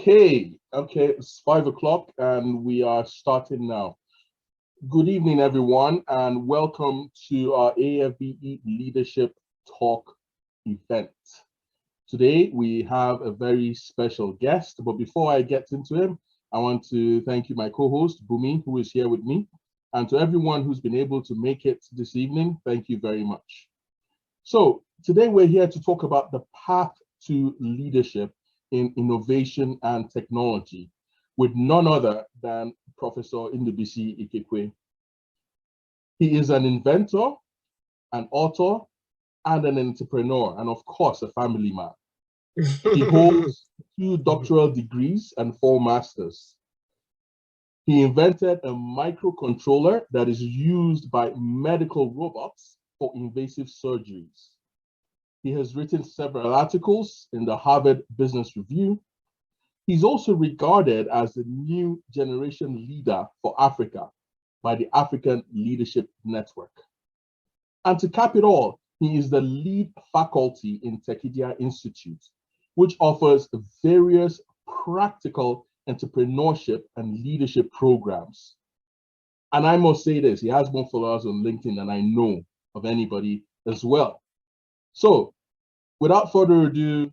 Okay, it's 5 o'clock and we are starting now. Good evening, everyone, and welcome to our AFBE Leadership Talk event. Today, we have a very special guest, but before I get into him, I want to thank you, my co-host, Bumi, who is here with me, and to everyone who's been able to make it this evening, thank you very much. So today we're here to talk about the path to leadership in innovation and technology with none other than Professor Ndubuisi Ekekwe. He is an inventor, an author, and an entrepreneur, and of course, a family man. He holds 2 doctoral degrees and 4 masters. He invented a microcontroller that is used by medical robots for invasive surgeries. He has written several articles in the Harvard Business Review. He's also regarded as the new generation leader for Africa by the African Leadership Network. And to cap it all, he is the lead faculty in Tekedia Institute, which offers various practical entrepreneurship and leadership programs. And I must say this, he has more followers on LinkedIn than I know of anybody as well. So without further ado,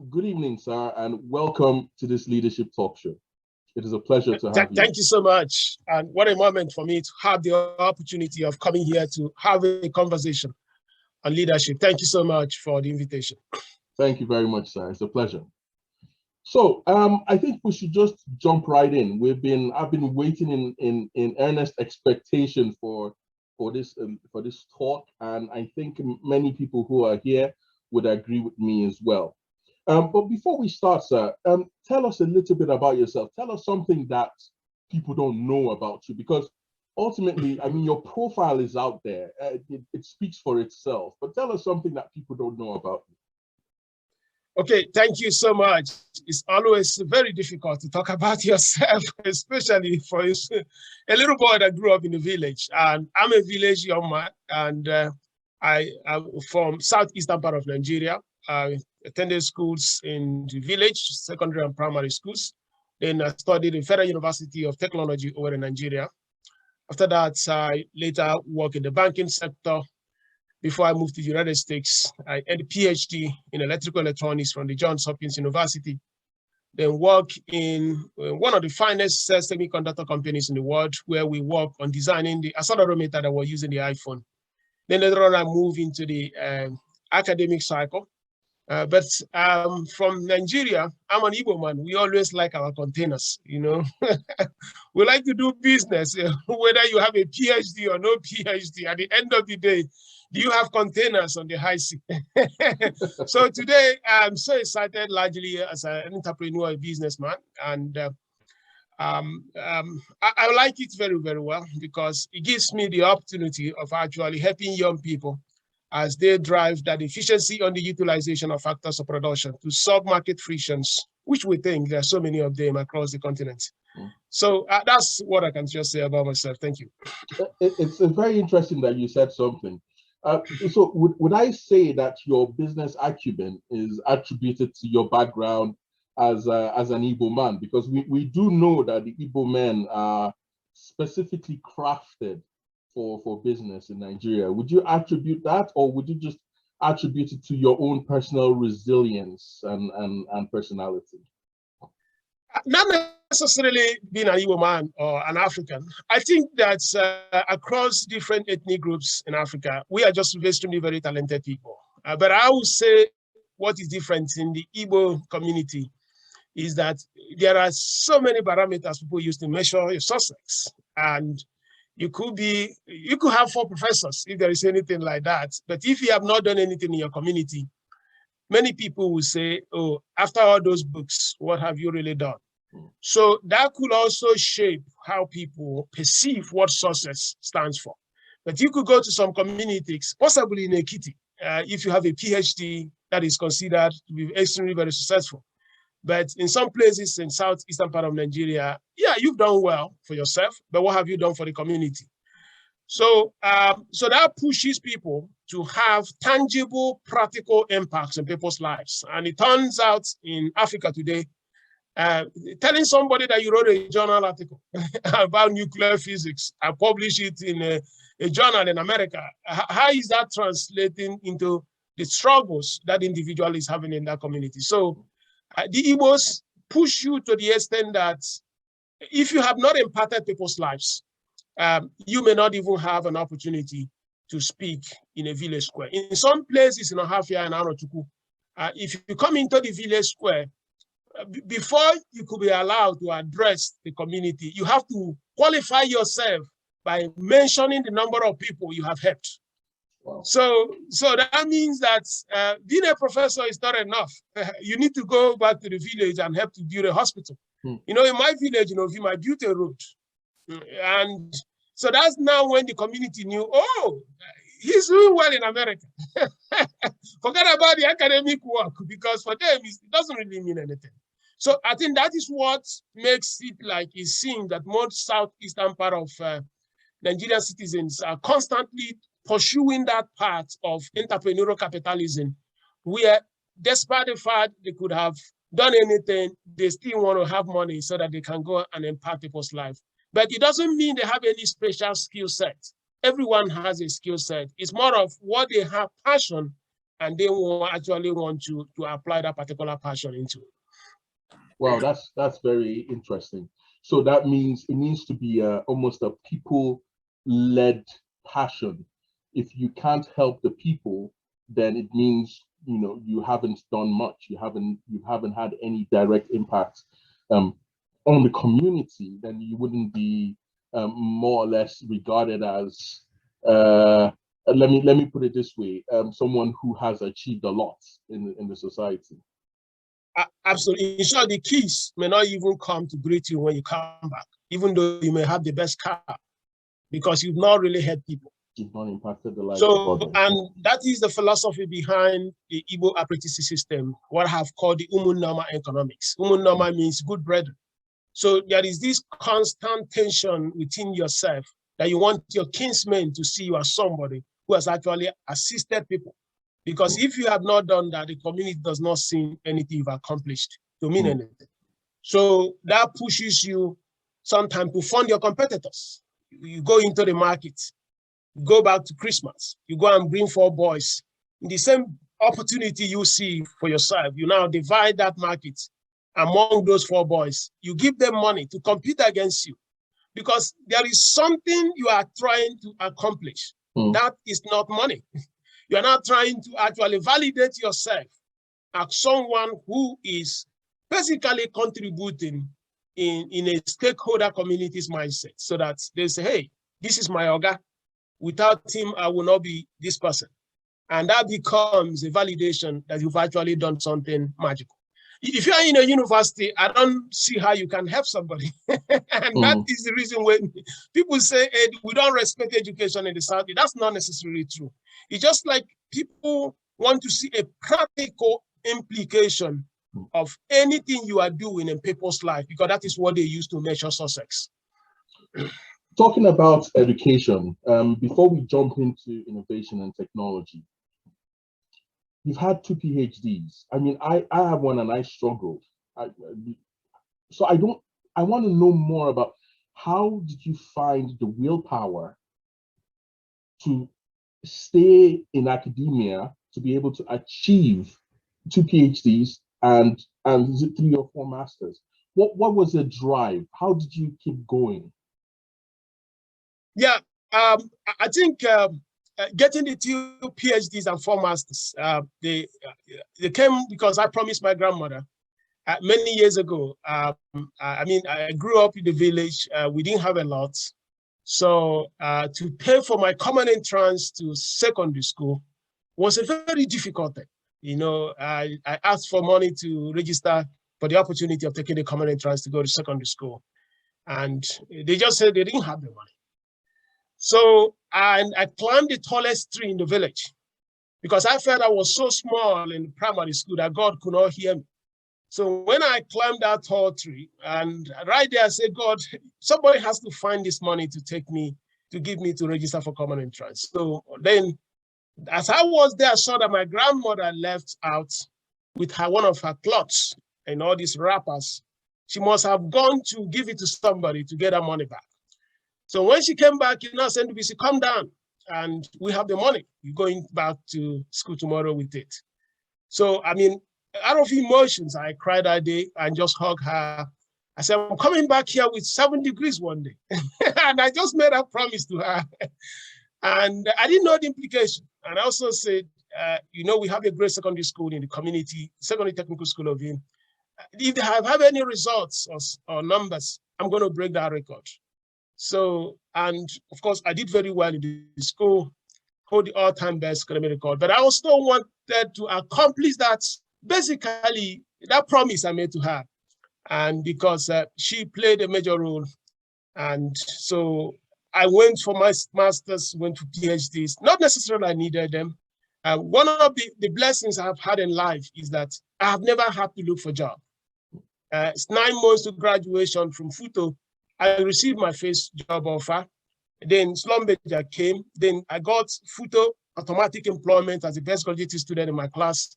good evening, sir, and welcome to this leadership talk show. It is a pleasure to have you. Thank you so much. And what a moment for me to have the opportunity of coming here to have a conversation on leadership. Thank you so much for the invitation. Thank you very much, sir. It's a pleasure. So I think we should just jump right in. I've been waiting in earnest expectation for this talk, and I think many people who are here would agree with me as well. But before we start, sir, tell us a little bit about yourself. Tell us something that people don't know about you, because ultimately, I mean, your profile is out there. It speaks for itself. But tell us something that people don't know about you. Okay, thank you so much. It's always very difficult to talk about yourself, especially for a little boy that grew up in a village. And I'm a village young man, and I'm from southeastern part of Nigeria. I attended schools in the village, secondary and primary schools. Then I studied in Federal University of Technology over in Nigeria. After that, I later worked in the banking sector. Before I moved to the United States, I had a PhD in electrical electronics from the Johns Hopkins University. Then worked in one of the finest semiconductor companies in the world, where we work on designing the accelerometer that we're using the iPhone. Then later on, I moved into the academic cycle. But from Nigeria, I'm an Igbo man. We always like our containers, you know. We like to do business, whether you have a PhD or no PhD. At the end of the day, do you have containers on the high sea? So today, I'm so excited, largely as an entrepreneur, a businessman, and I like it very, very well, because it gives me the opportunity of actually helping young people as they drive that efficiency on the utilization of factors of production to solve market frictions, which we think there are so many of them across the continent. So that's what I can just say about myself. Thank you. It's very interesting that you said something. So would I say that your business acumen is attributed to your background as an Igbo man? Because we do know that the Igbo men are specifically crafted for business in Nigeria. Would you attribute that, or would you just attribute it to your own personal resilience and personality? Not necessarily being an Igbo man or an African. I think that across different ethnic groups in Africa, we are just extremely very talented people. But I would say what is different in the Igbo community is that there are so many parameters people use to measure your success. And you could have 4 professors if there is anything like that. But if you have not done anything in your community, many people will say, oh, after all those books, what have you really done? So that could also shape how people perceive what success stands for. But you could go to some communities, possibly in Ekiti, if you have a PhD, that is considered to be extremely very successful. But in some places in southeastern part of Nigeria, yeah, you've done well for yourself, but what have you done for the community? So, so that pushes people to have tangible, practical impacts in people's lives. And it turns out in Africa today, telling somebody that you wrote a journal article about nuclear physics and publish it in a journal in America, how is that translating into the struggles that individual is having in that community? So the Igbos push you to the extent that if you have not impacted people's lives, you may not even have an opportunity to speak in a village square. In some places in Ohafia and Arochukwu, if you come into the village square, before you could be allowed to address the community, you have to qualify yourself by mentioning the number of people you have helped. Wow. So that means that being a professor is not enough. You need to go back to the village and help to build a hospital. You know, in my village, you know, I built a road. And so that's now when the community knew, oh, he's doing well in America. Forget about the academic work, because for them, it doesn't really mean anything. So I think that is what makes it like it seems that most southeastern part of Nigerian citizens are constantly pursuing that path of entrepreneurial capitalism, where despite the fact they could have done anything, they still want to have money so that they can go and impact people's life. But it doesn't mean they have any special skill set. Everyone has a skill set. It's more of what they have passion, and they will actually want to apply that particular passion into. Wow, that's very interesting. So that means it needs to be almost a people-led passion. If you can't help the people, then it means, you know, you haven't done much. You haven't had any direct impact on the community. Then you wouldn't be more or less regarded as let me put it this way, someone who has achieved a lot in the society. Absolutely. In short, the keys may not even come to greet you when you come back, even though you may have the best car, because you've not really helped people. You've not impacted the life of others. And that is the philosophy behind the Igbo apprenticeship system, what I have called the Umunnama economics. Umunnama means good brethren. So there is this constant tension within yourself that you want your kinsmen to see you as somebody who has actually assisted people. Because if you have not done that, the community does not see anything you've accomplished to mean anything. So that pushes you sometimes to fund your competitors. You go into the market, you go back to Christmas, you go and bring 4 boys. In the same opportunity you see for yourself, you now divide that market among those 4 boys. You give them money to compete against you, because there is something you are trying to accomplish. That is not money. You are not trying to actually validate yourself as someone who is basically contributing in a stakeholder community's mindset, so that they say, hey, this is my Oga. Without him, I will not be this person. And that becomes a validation that you've actually done something magical. If you are in a university, I don't see how you can help somebody. And that is the reason when people say, hey, we don't respect education in the South. That's not necessarily true. It's just like people want to see a practical implication of anything you are doing in people's life, because that is what they use to measure success. Talking about education, before we jump into innovation and technology, you've had 2 PhDs. I mean, I have one and I struggled. So I want to know more about, how did you find the willpower to stay in academia to be able to achieve 2 PhDs and 3 or 4 masters? What was the drive? How did you keep going? Yeah, I think getting the 2 PhDs and 4 masters, they came because I promised my grandmother many years ago. I mean, I grew up in the village. We didn't have a lot. So to pay for my common entrance to secondary school was a very difficult thing. You know, I asked for money to register for the opportunity of taking the common entrance to go to secondary school. And they just said they didn't have the money. So I climbed the tallest tree in the village, because I felt I was so small in primary school that God could not hear me. So when I climbed that tall tree, and right there I said, God, somebody has to find this money to take me, to give me to register for common entrance. So then as I was there, I saw that my grandmother left out with one of her clothes and all these wrappers She must have gone to give it to somebody to get her money back. So when she came back, said to Ndubuisi, come down and we have the money. You're going back to school tomorrow with it. So, I mean, out of emotions, I cried that day and just hugged her. I said, I'm coming back here with 7 degrees one day. And I just made a promise to her. And I didn't know the implication. And I also said, we have a great secondary school in the community, secondary technical school of him. If they have any results or numbers, I'm going to break that record. So, and of course, I did very well in the school, hold the all-time best academic record, but I also wanted to accomplish that, basically, that promise I made to her. And because she played a major role. And so I went for my master's, went for PhDs, not necessarily I needed them. One of the blessings I've had in life is that I have never had to look for a job. It's 9 months to graduation from FUTO. I received my first job offer. Then Slumberger came. Then I got FUTO, automatic employment as the best graduate student in my class.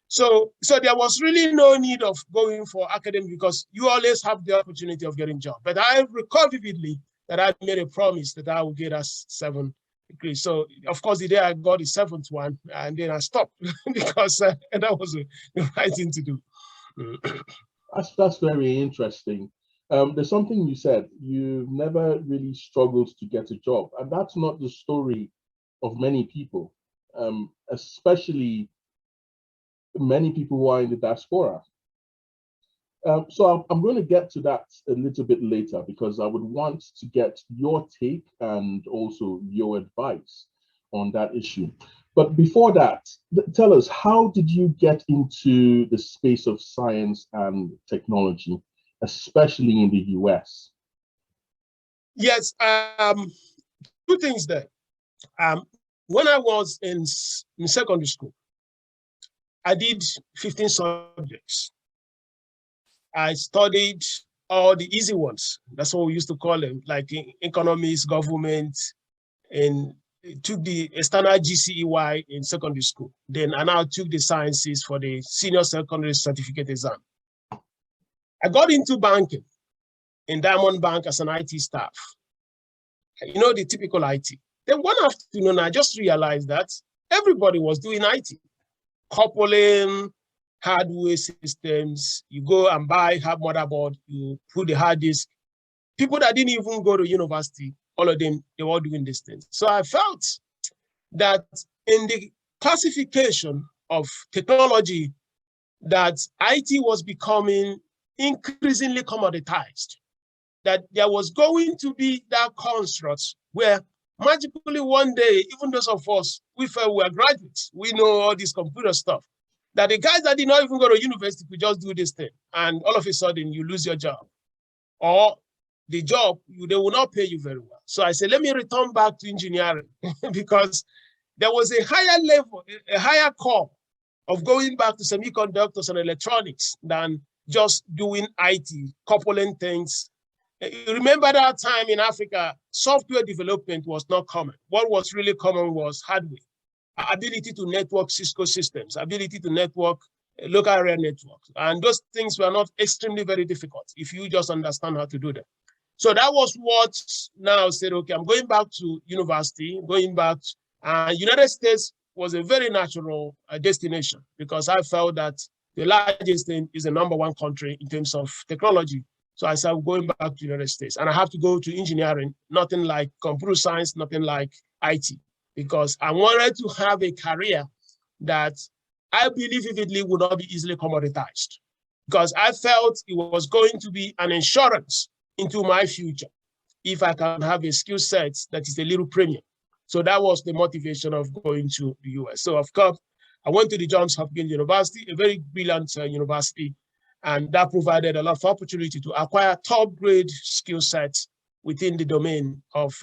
So there was really no need of going for academic because you always have the opportunity of getting a job. But I recall vividly that I made a promise that I would get us 7 degrees. So of course, the day I got the 7th one, and then I stopped because that was the right thing to do. That's very interesting. There's something you said, you never really struggled to get a job. And that's not the story of many people, especially many people who are in the diaspora. So I'm going to get to that a little bit later because I would want to get your take and also your advice on that issue. But before that, tell us, how did you get into the space of science and technology, especially in the US? Yes, 2 things there. When I was in secondary school, I did 15 subjects. I studied all the easy ones. That's what we used to call them, like economics, government, and took the standard GCEY in secondary school. Then I now took the sciences for the senior secondary certificate exam. I got into banking in Diamond Bank as an IT staff. The typical IT. Then one afternoon, I just realized that everybody was doing IT, coupling hardware systems. You go and buy hard motherboard, you put the hard disk. People that didn't even go to university, all of them, they were doing these things. So I felt that in the classification of technology, that IT was becoming increasingly commoditized, that there was going to be that construct where magically one day, even those of us, we felt we are graduates, we know all this computer stuff, that the guys that did not even go to university could just do this thing, and all of a sudden you lose your job. Or the job, they will not pay you very well. So I said, let me return back to engineering because there was a higher level, a higher core of going back to semiconductors and electronics than just doing IT, coupling things. Remember that time in Africa, software development was not common. What was really common was hardware, ability to network Cisco systems, ability to network local area networks. And those things were not extremely very difficult if you just understand how to do them. So that was what now said, okay, I'm going back to university, United States was a very natural destination because I felt that the largest thing is the #1 country in terms of technology. So I said, I'm going back to the United States and I have to go to engineering, nothing like computer science, nothing like IT, because I wanted to have a career that I believe vividly would not be easily commoditized, because I felt it was going to be an insurance into my future if I can have a skill set that is a little premium. So that was the motivation of going to the US. So of course, I went to the Johns Hopkins University, a very brilliant university, and that provided a lot of opportunity to acquire top grade skill sets within the domain of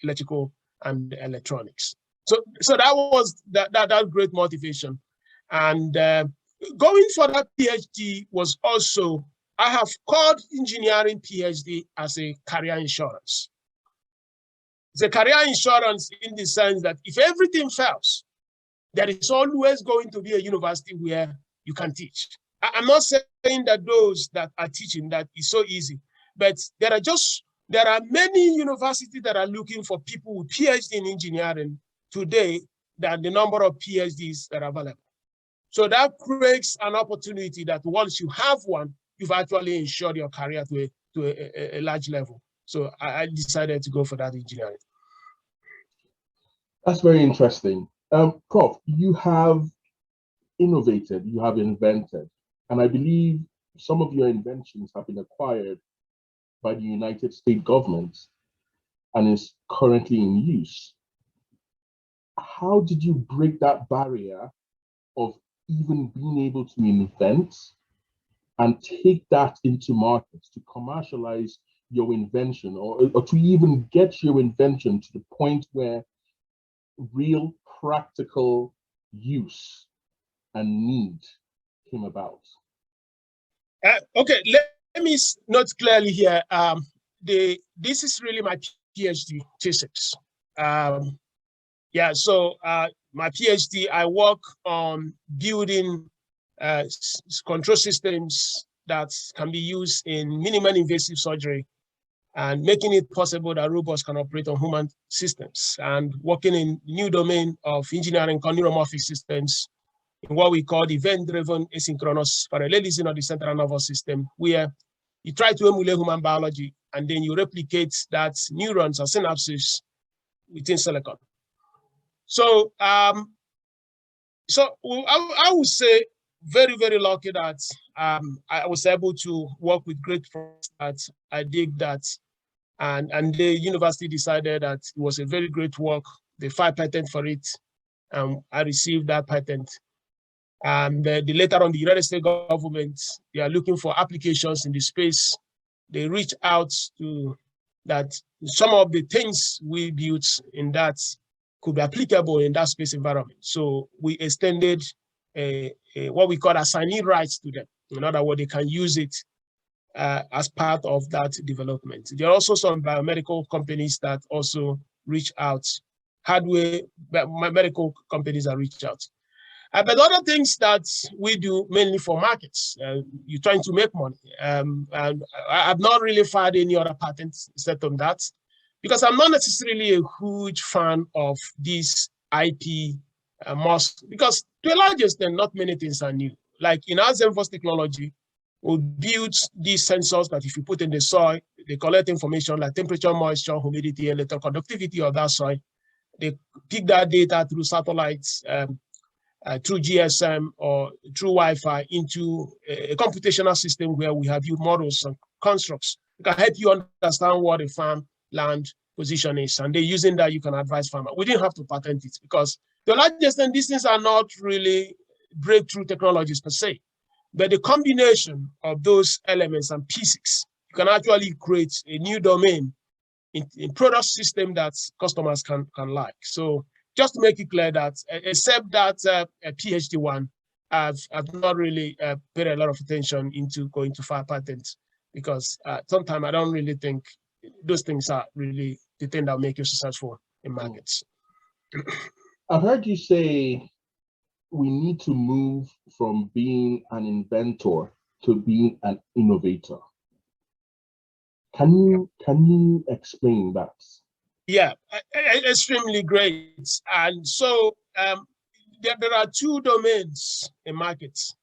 electrical and electronics. So that was that great motivation. And going for that PhD was also, I have called engineering PhD as a career insurance. It's a career insurance in the sense that if everything fails, there is always going to be a university where you can teach. I'm not saying that those that are teaching that is so easy, but there are many universities that are looking for people with PhD in engineering today than the number of PhDs that are available. So that creates an opportunity that once you have one, you've actually ensured your career to a large level. So I decided to go for that engineering. That's very interesting. Prof, you have innovated, you have invented, and I believe some of your inventions have been acquired by the United States government and is currently in use. How did you break that barrier of even being able to invent and take that into markets to commercialize your invention, or to even get your invention to the point where real practical use and need came about? Okay, let me note clearly here. This is really my PhD thesis. So my PhD, I work on building control systems that can be used in minimal invasive surgery and making it possible that robots can operate on human systems, and working in new domain of engineering neuromorphic systems in what we call event-driven asynchronous parallelism of the central nervous system, where you try to emulate human biology and then you replicate that neurons or synapses within silicon. So, I would say very, very lucky that I was able to work with great friends that I did that. And the university decided that it was a very great work. They filed patent for it. I received that patent. And later on, the United States government, they are looking for applications in the space. They reach out to that some of the things we built in that could be applicable in that space environment. So we extended what we call assignee rights to them. In other words, they can use it as part of that development. There are also some biomedical companies that also reach out, hardware medical companies that reach out. But other things that we do mainly for markets, you're trying to make money. And I've not really filed any other patents except on that, because I'm not necessarily a huge fan of this IP because to a large extent, not many things are new. Like in our Zenfos technology, we build these sensors that if you put in the soil, they collect information like temperature, moisture, humidity, electroconductivity of that soil. They pick that data through satellites, through GSM or through Wi-Fi into a computational system where we have used models and constructs. It can help you understand what a farm land position is. And then using that, you can advise farmer. We didn't have to patent it because to a large extent, these things are not really breakthrough technologies per se. But the combination of those elements and pieces, you can actually create a new domain in product system that customers can like. So just to make it clear that except that a PhD one, I've not really paid a lot of attention into going to file patents, because sometimes I don't really think those things are really the thing that will make you successful in markets. I've heard you say we need to move from being an inventor to being an innovator. Can you explain that? Yeah, extremely great. And so there are two domains in markets.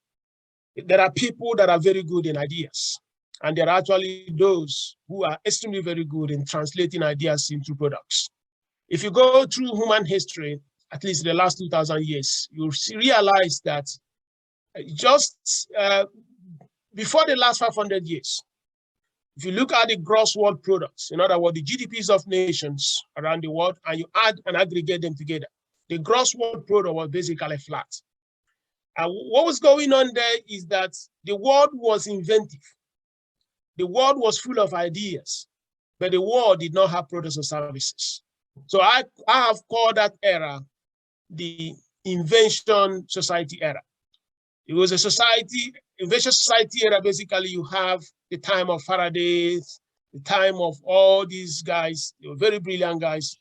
There are people that are very good in ideas, and there are actually those who are extremely very good in translating ideas into products. If you go through human history, at least the last 2,000 years, you realize that just before the last 500 years, if you look at the gross world products, in other words, the GDPs of nations around the world, and you add and aggregate them together, the gross world product was basically flat. And what was going on there is that the world was inventive. The world was full of ideas, but the world did not have products or services. So I have called that era the invention society era. It was a society, invention society era. Basically, you have the time of Faraday, the time of all these guys. They were very brilliant guys.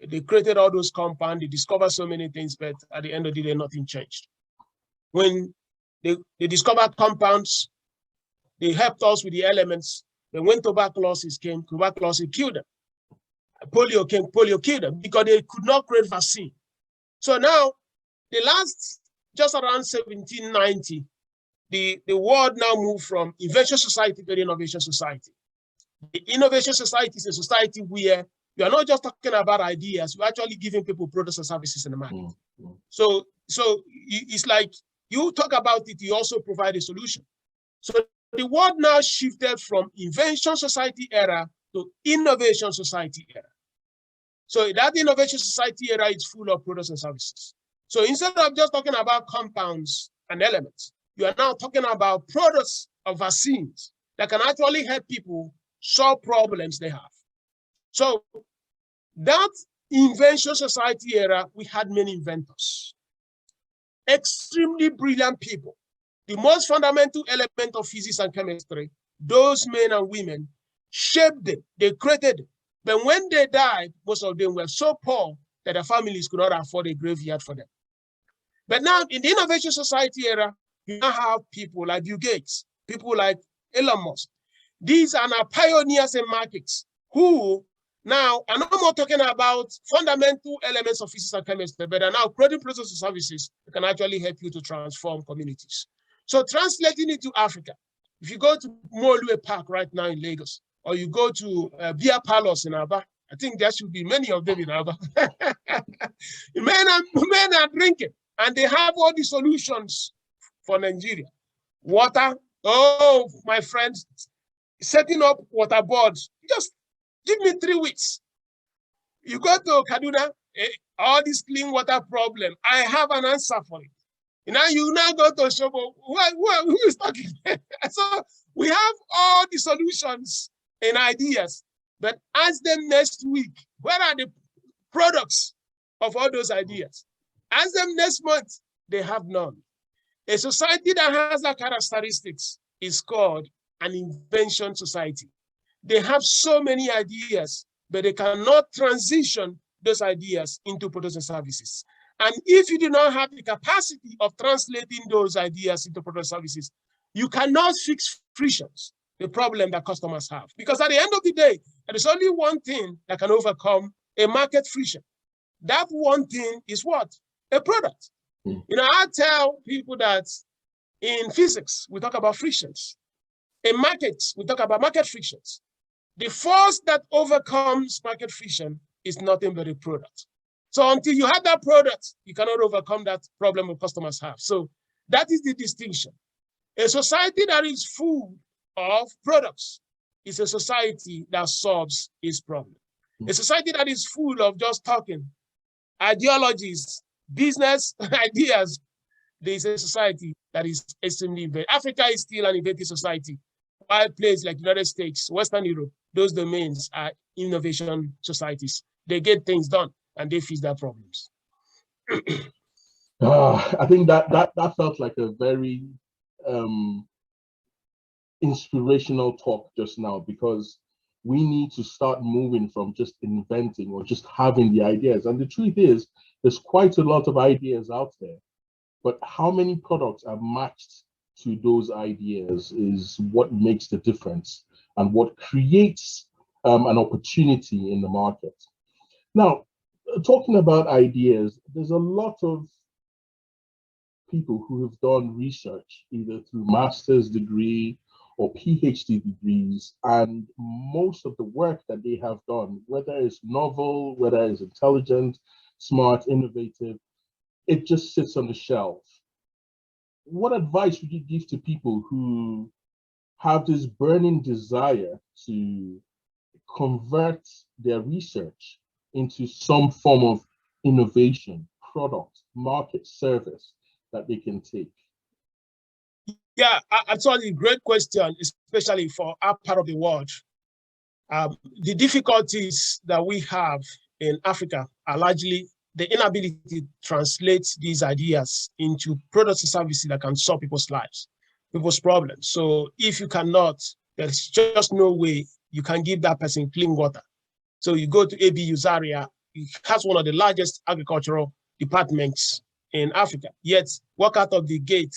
They created all those compounds. They discovered so many things, but at the end of the day, nothing changed. When They discovered compounds. They helped us with the elements. Then when tuberculosis came, tuberculosis killed them. Polio came, polio killed them because they could not create vaccine. So now, the last, just around 1790, the world now moved from invention society to the innovation society. The innovation society is a society where you are not just talking about ideas, you're actually giving people products and services in the market. So it's like you talk about it, you also provide a solution. So the world now shifted from invention society era to innovation society era. So that innovation society era is full of products and services. So instead of just talking about compounds and elements, you are now talking about products of vaccines that can actually help people solve problems they have. So that invention society era, we had many inventors, extremely brilliant people. The most fundamental element of physics and chemistry, those men and women shaped it, they created it. But when they died, most of them were so poor that their families could not afford a graveyard for them. But now in the innovation society era, you now have people like Bill Gates, people like Elon Musk. These are now pioneers in markets who now are no more talking about fundamental elements of physics and chemistry, but are now creating products and services that can actually help you to transform communities. So translating it to Africa, if you go to Molue Park right now in Lagos, or you go to beer parlors in Aba, I think there should be many of them in Aba. men are drinking, and they have all the solutions for Nigeria. Water, oh, my friends, setting up water boards, just give me 3 weeks. You go to Kaduna, all this clean water problem, I have an answer for it. You now go to Shobo, who is talking? So we have all the solutions and ideas, but ask them next week, where are the products of all those ideas? Ask them next month, they have none. A society that has that characteristics is called an invention society. They have so many ideas, but they cannot transition those ideas into products and services. And if you do not have the capacity of translating those ideas into product services, you cannot fix frictions, the problem that customers have. Because at the end of the day, there is only one thing that can overcome a market friction. That one thing is what? A product. I tell people that in physics, we talk about frictions. In markets, we talk about market frictions. The force that overcomes market friction is nothing but a product. So until you have that product, you cannot overcome that problem that customers have. So that is the distinction. A society that is full of products is a society that solves its problem. A society that is full of just talking, ideologies, business ideas, there is a society that is extremely inventive. Africa is still an inventive society, while places like United States, Western Europe, those domains are innovation societies. They get things done and they fix their problems. I think that felt like a very inspirational talk just now, because we need to start moving from just inventing or just having the ideas. And the truth is, there's quite a lot of ideas out there, but how many products are matched to those ideas is what makes the difference and what creates an opportunity in the market. Now, talking about ideas, there's a lot of people who have done research, either through master's degree or PhD degrees, and most of the work that they have done, whether it's novel, whether it's intelligent, smart, innovative, it just sits on the shelf. What advice would you give to people who have this burning desire to convert their research into some form of innovation, product, market, service that they can take? Yeah, absolutely, great question, especially for our part of the world. The difficulties that we have in Africa are largely the inability to translate these ideas into products and services that can solve people's lives, people's problems. So if you cannot, there's just no way you can give that person clean water. So you go to ABU Zaria, it has one of the largest agricultural departments in Africa, yet walk out of the gate,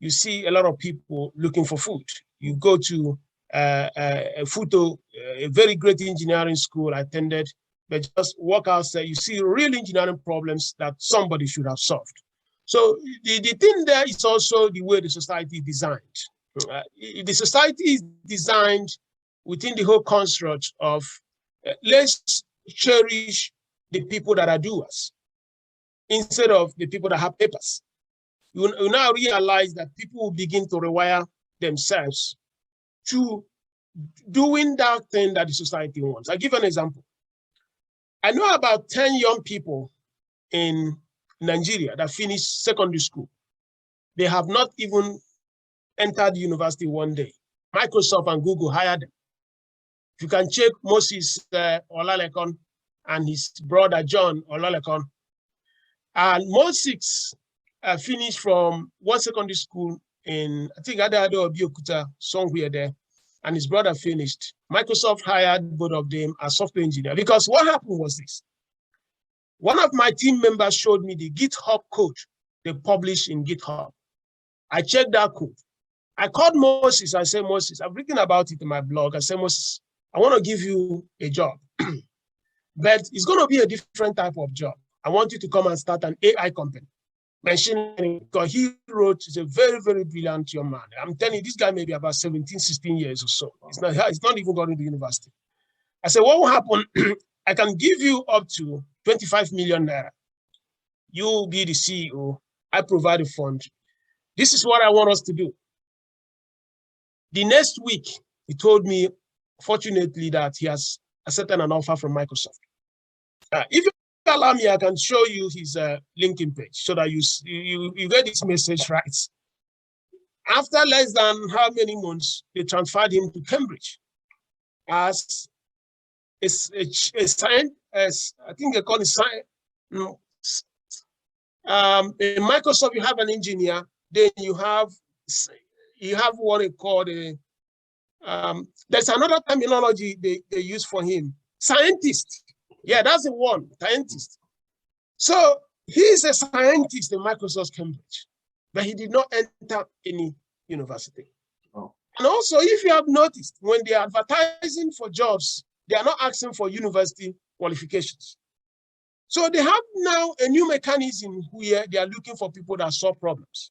you see a lot of people looking for food. You go to Futo, a very great engineering school I attended, but just walk outside, you see real engineering problems that somebody should have solved. So the thing there is also the way the society is designed. The society is designed within the whole construct of let's cherish the people that are doers instead of the people that have papers. You now realize that people will begin to rewire themselves to doing that thing that the society wants. I'll give an example. I know about 10 young people in Nigeria that finished secondary school. They have not even entered university one day. Microsoft and Google hired them. You can check Moses Olalekon and his brother John Olalekon. And Moses finished from one secondary school in, I think, Adado or Biokuta, somewhere there, and his brother finished. Microsoft hired both of them as software engineer, because what happened was this. One of my team members showed me the GitHub code they published in GitHub. I checked that code. I called Moses. I said, Moses, I've written about it in my blog. I said, Moses, I want to give you a job, but it's going to be a different type of job. I want you to come and start an AI company. Machine learning, because he wrote, he's a very, very brilliant young man. I'm telling you, this guy may be about 17, 16 years or so. He's not even going to university. I said, what will happen? I can give you up to 25 million naira. You'll be the CEO. I provide a fund. This is what I want us to do. The next week, he told me, fortunately, that he has accepted an offer from Microsoft. If you allow me, I can show you his LinkedIn page so that you get this message right. After less than how many months, they transferred him to Cambridge as a science, as I think they call it science. No. In Microsoft, you have an engineer, then you have what they call a, there's another terminology they use for him, scientist. Yeah, that's the one, scientist. So he's a scientist in Microsoft Cambridge, but he did not enter any university. Oh. And also, if you have noticed, when they are advertising for jobs, they are not asking for university qualifications. So they have now a new mechanism where they are looking for people that solve problems.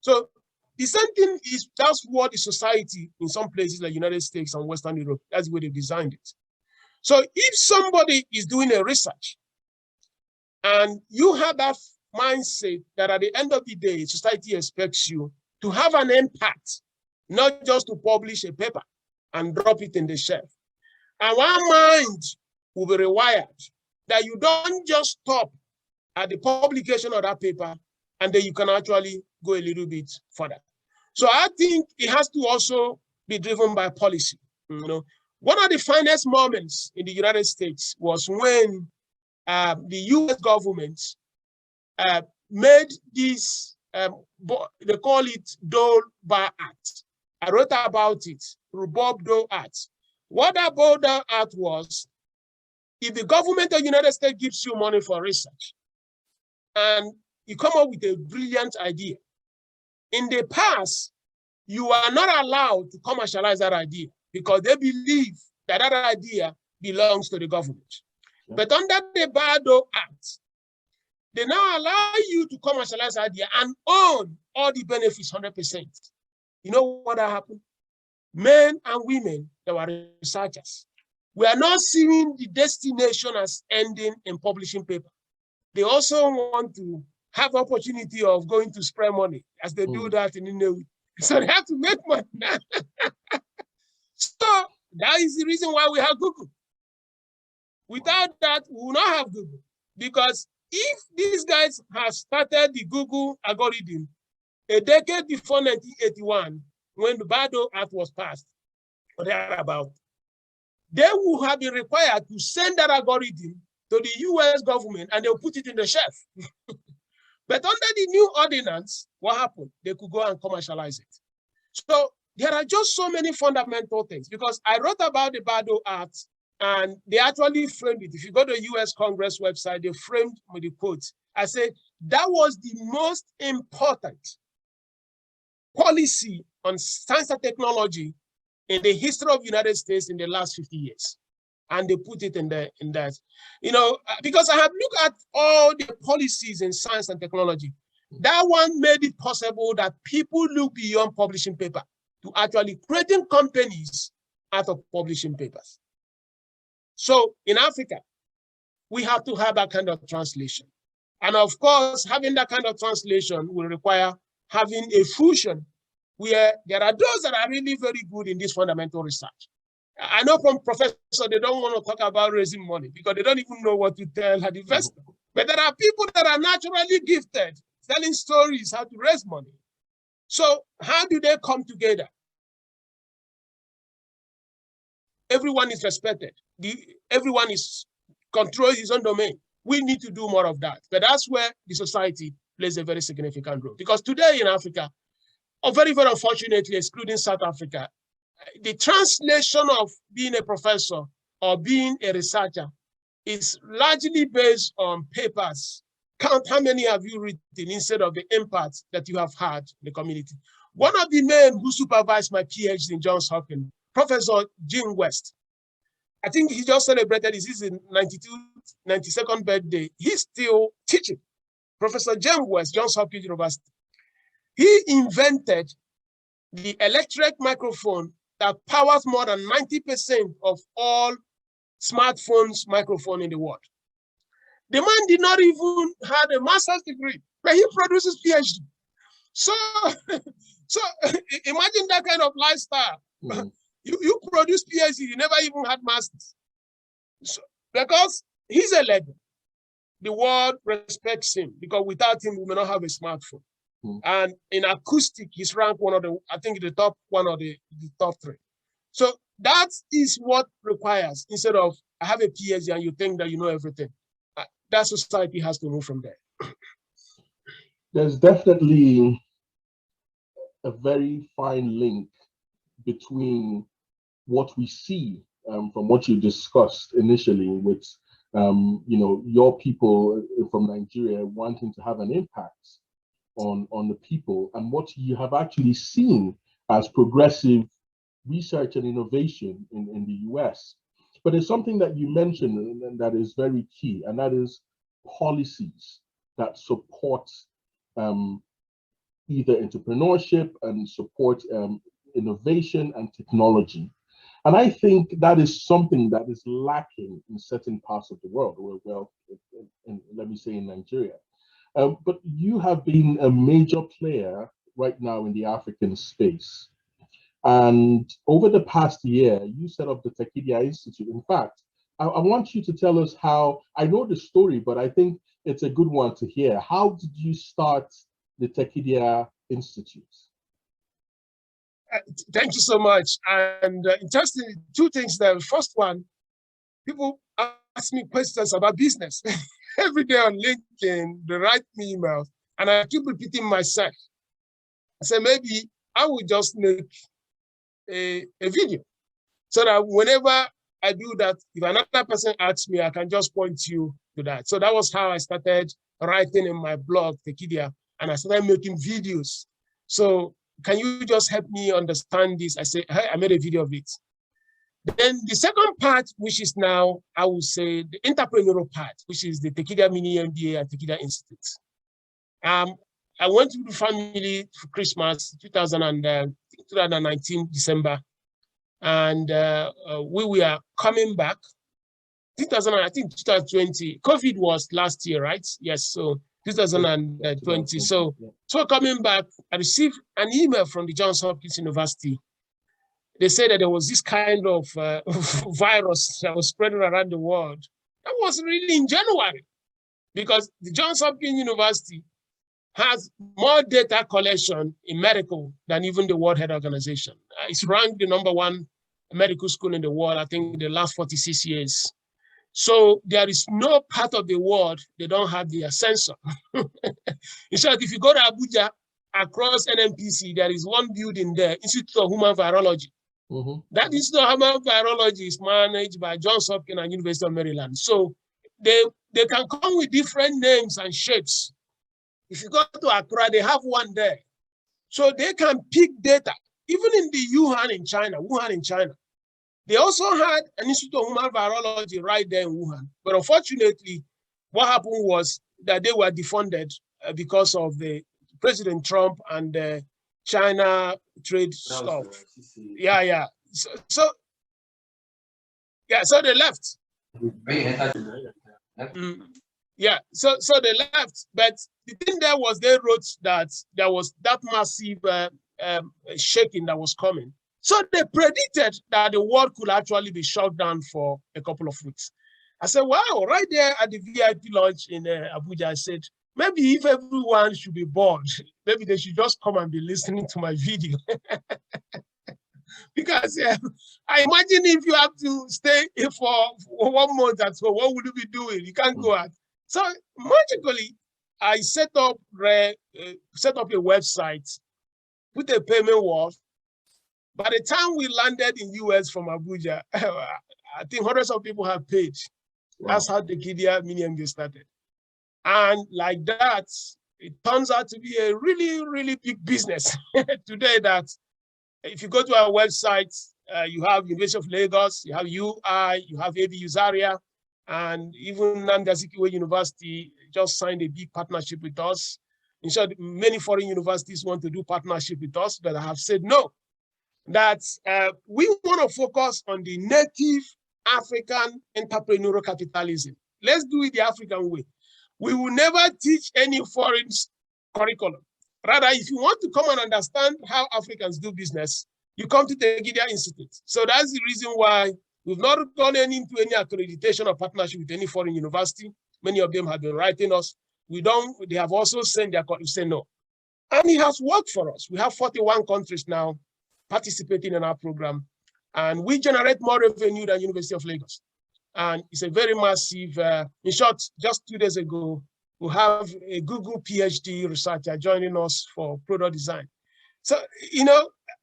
So the same thing is, that's what the society in some places like United States and Western Europe, that's the way they designed it. So if somebody is doing a research and you have that mindset that at the end of the day, society expects you to have an impact, not just to publish a paper and drop it in the shelf. And our mind will be rewired that you don't just stop at the publication of that paper and then you can actually go a little bit further. So I think it has to also be driven by policy. You know, one of the finest moments in the United States was when the US government made this, they call it Dole-Bar Act. I wrote about it, Bob Dole Act. What that Dole Act was, if the government of the United States gives you money for research and you come up with a brilliant idea, in the past, you are not allowed to commercialize that idea because they believe that that idea belongs to the government. Yeah. But under the Dole Act, they now allow you to commercialize the idea and own all the benefits 100%. You know what happened? Men and women that were researchers, we are not seeing the destination as ending in publishing paper. They also want to have opportunity of going to spread money as they do that in India. So they have to make money now. So that is the reason why we have Google. Without that, we will not have Google. Because if these guys have started the Google algorithm a decade before 1981, when the Dole Act was passed, or thereabout, they would have been required to send that algorithm to the US government and they'll put it in the shelf. But under the new ordinance, what happened? They could go and commercialize it. So there are just so many fundamental things, because I wrote about the Dole Act and they actually framed it. If you go to the US Congress website, they framed with the quotes. I said, that was the most important policy on science and technology in the history of the United States in the last 50 years. And they put it in that, because I have looked at all the policies in science and technology. That one made it possible that people look beyond publishing paper to actually creating companies out of publishing papers. So in Africa, we have to have that kind of translation. And of course, having that kind of translation will require having a fusion where there are those that are really very good in this fundamental research. I know from professors, they don't want to talk about raising money because they don't even know what to tell an investor. But there are people that are naturally gifted, telling stories how to raise money. So how do they come together? Everyone is respected. Everyone is controls his own domain. We need to do more of that. But that's where the society plays a very significant role. Because today in Africa, or very, very unfortunately, excluding South Africa, the translation of being a professor or being a researcher is largely based on papers. Count how many have you written instead of the impact that you have had in the community. One of the men who supervised my PhD in Johns Hopkins, Professor Jim West, I think he just celebrated his 92nd birthday. He's still teaching. Professor Jim West, Johns Hopkins University. He invented the electric microphone that powers more than 90% of all smartphones microphone in the world. The man did not even have a master's degree, but he produces PhD. So imagine that kind of lifestyle. Mm. You produce PhD, you never even had masters. So, because he's a legend. The world respects him because without him, we may not have a smartphone. Mm. And in acoustic, he's ranked one of the, I think the top one of the top 3. So that is what requires, instead of I have a PhD and you think that you know everything. That society has to move from there. There's definitely a very fine link between what we see from what you discussed initially with your people from Nigeria wanting to have an impact on the people, and what you have actually seen as progressive research and innovation in the US. But there's something that you mentioned and that is very key, and that is policies that support either entrepreneurship and support innovation and technology. And I think that is something that is lacking in certain parts of the world, well, let me say in Nigeria. But you have been a major player right now in the African space. And over the past year, you set up the Tekedia Institute. In fact, I want you to tell us how, I know the story, but I think it's a good one to hear. How did you start the Tekedia Institute? Thank you so much. And interesting, 2 things there. First one, people ask me questions about business. Every day on LinkedIn, they write me emails, and I keep repeating myself. I say, maybe I will just make a video so that whenever I do that, if another person asks me, I can just point you to that. So that was how I started writing in my blog, Tekedia, and I started making videos. So can you just help me understand this? I say, hey, I made a video of it. Then the second part, which is now, I would say, the entrepreneurial part, which is the Tequila Mini MBA at Takeda Institute. I went to the family for Christmas, 2019, December. And we were coming back. I think 2020, COVID was last year, right? Yes, so 2020. So coming back, I received an email from the Johns Hopkins University. They said that there was this kind of virus that was spreading around the world. That was really in January, because the Johns Hopkins University has more data collection in medical than even the World Health Organization. It's ranked the #1 medical school in the world, I think, in the last 46 years. So there is no part of the world they don't have their sensor. In short, if you go to Abuja, across NMPC, there is one building there, Institute of Human Virology. Mm-hmm. That Institute of Human Virology is managed by Johns Hopkins and University of Maryland. So they can come with different names and shapes. If you go to Accra, they have one there. So they can pick data, even in the Wuhan in China. They also had an Institute of Human Virology right there in Wuhan. But unfortunately, what happened was that they were defunded because of the President Trump and the China trade stuff. Yeah. So they left. Yeah, so they left. But the thing there was they wrote that there was that massive shaking that was coming. So they predicted that the world could actually be shut down for a couple of weeks. I said, wow, right there at the VIP launch in Abuja, I said, maybe if everyone should be bored, maybe they should just come and be listening to my video. Because I imagine if you have to stay for 1 month at home, what would you be doing? You can't go out. So magically, I set up a website, put a payment wall. By the time we landed in US from Abuja, I think hundreds of people have paid. Wow. That's how the Tekedia Mini MBA started. And like that, it turns out to be a really, really big business today. That if you go to our website, you have University of Lagos, you have UI, you have ABU Zaria, and even Nnamdi Azikiwe University just signed a big partnership with us. In short, many foreign universities want to do partnership with us, but I have said no. That we want to focus on the native African entrepreneurial capitalism. Let's do it the African way. We will never teach any foreign curriculum. Rather, if you want to come and understand how Africans do business, you come to the Tekedia Institute. So that's the reason why we've not gone into any accreditation or partnership with any foreign university. Many of them have been writing us. They have also sent their say no. And it has worked for us. We have 41 countries now participating in our program, and we generate more revenue than University of Lagos. And it's a very massive, in short, just 2 days ago, we have a Google PhD researcher joining us for product design. So,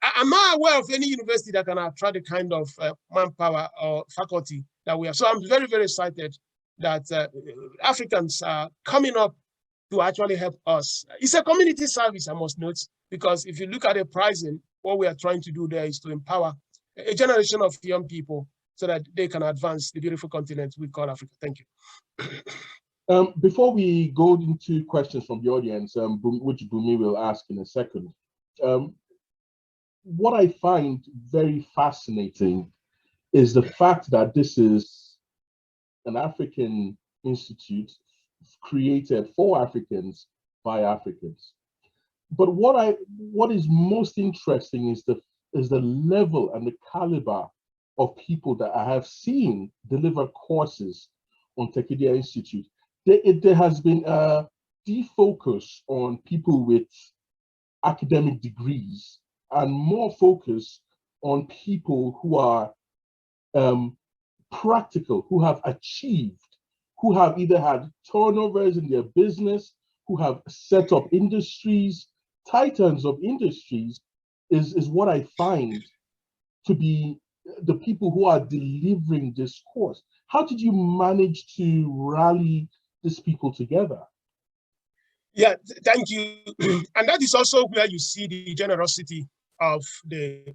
I'm not aware of any university that can attract the kind of manpower or faculty that we have. So I'm very, very excited that Africans are coming up to actually help us. It's a community service, I must note, because if you look at the pricing, what we are trying to do there is to empower a generation of young people so that they can advance the beautiful continent we call Africa. Thank you. Before we go into questions from the audience, which Bumi will ask in a second, what I find very fascinating is the fact that this is an African institute created for Africans by Africans. But what is most interesting is the level and the caliber of people that I have seen deliver courses on Tekedia Institute. There has been a defocus on people with academic degrees and more focus on people who are practical, who have achieved, who have either had turnovers in their business, who have set up industries, titans of industries, is what I find to be the people who are delivering this course. How did you manage to rally these people together? Yeah, thank you. And that is also where you see the generosity of the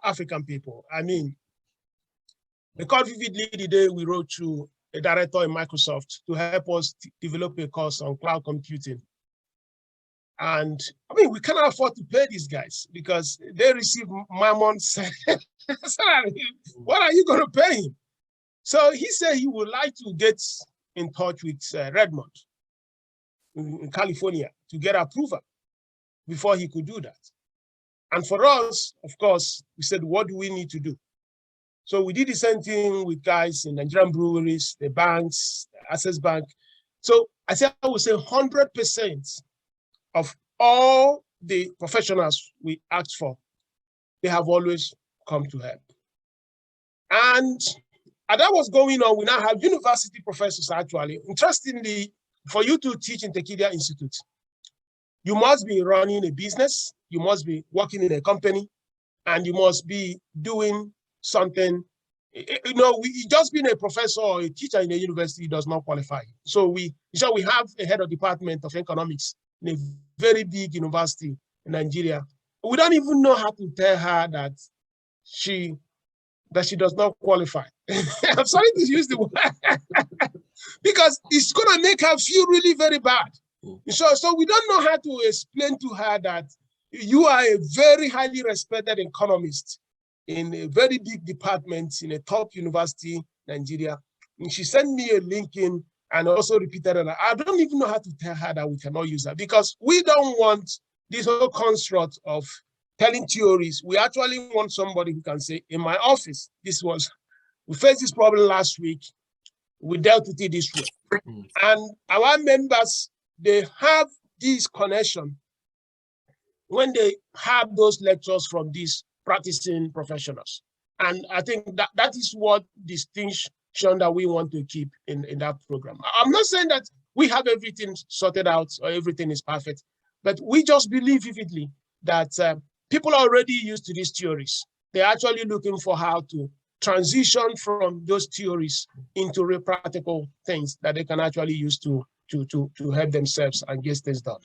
African people. I mean, recall vividly the day we wrote to a director in Microsoft to help us develop a course on cloud computing. And I mean, we cannot afford to pay these guys because they receive mammon salary. What are you going to pay him? So he said he would like to get in touch with Redmond in California to get approval before he could do that. And for us, of course, we said, what do we need to do? So we did the same thing with guys in Nigerian breweries, the banks, the Access Bank. So I would say 100% of all the professionals we asked for, they have always come to help. And that was going on. We now have university professors actually. Interestingly, for you to teach in Tekedia Institute, you must be running a business, you must be working in a company, and you must be doing something. Just being a professor or a teacher in a university does not qualify. So we have a head of department of economics in a very big university in Nigeria. we don't even know how to tell her that she does not qualify. I'm sorry to use the word, because it's going to make her feel really very bad. So we don't know how to explain to her that you are a very highly respected economist in a very big department in a top university, Nigeria. And she sent me a link in and also repeated it. I don't even know how to tell her that we cannot use her, because we don't want this whole construct of telling theories. We actually want somebody who can say, in my office, we faced this problem last week, we dealt with it this way. And our members, they have this connection when they have those lectures from these practicing professionals. And I think that is what distinction that we want to keep in that program. I'm not saying that we have everything sorted out or everything is perfect, but we just believe vividly that people are already used to these theories. They're actually looking for how to transition from those theories into real practical things that they can actually use to help themselves and get things done.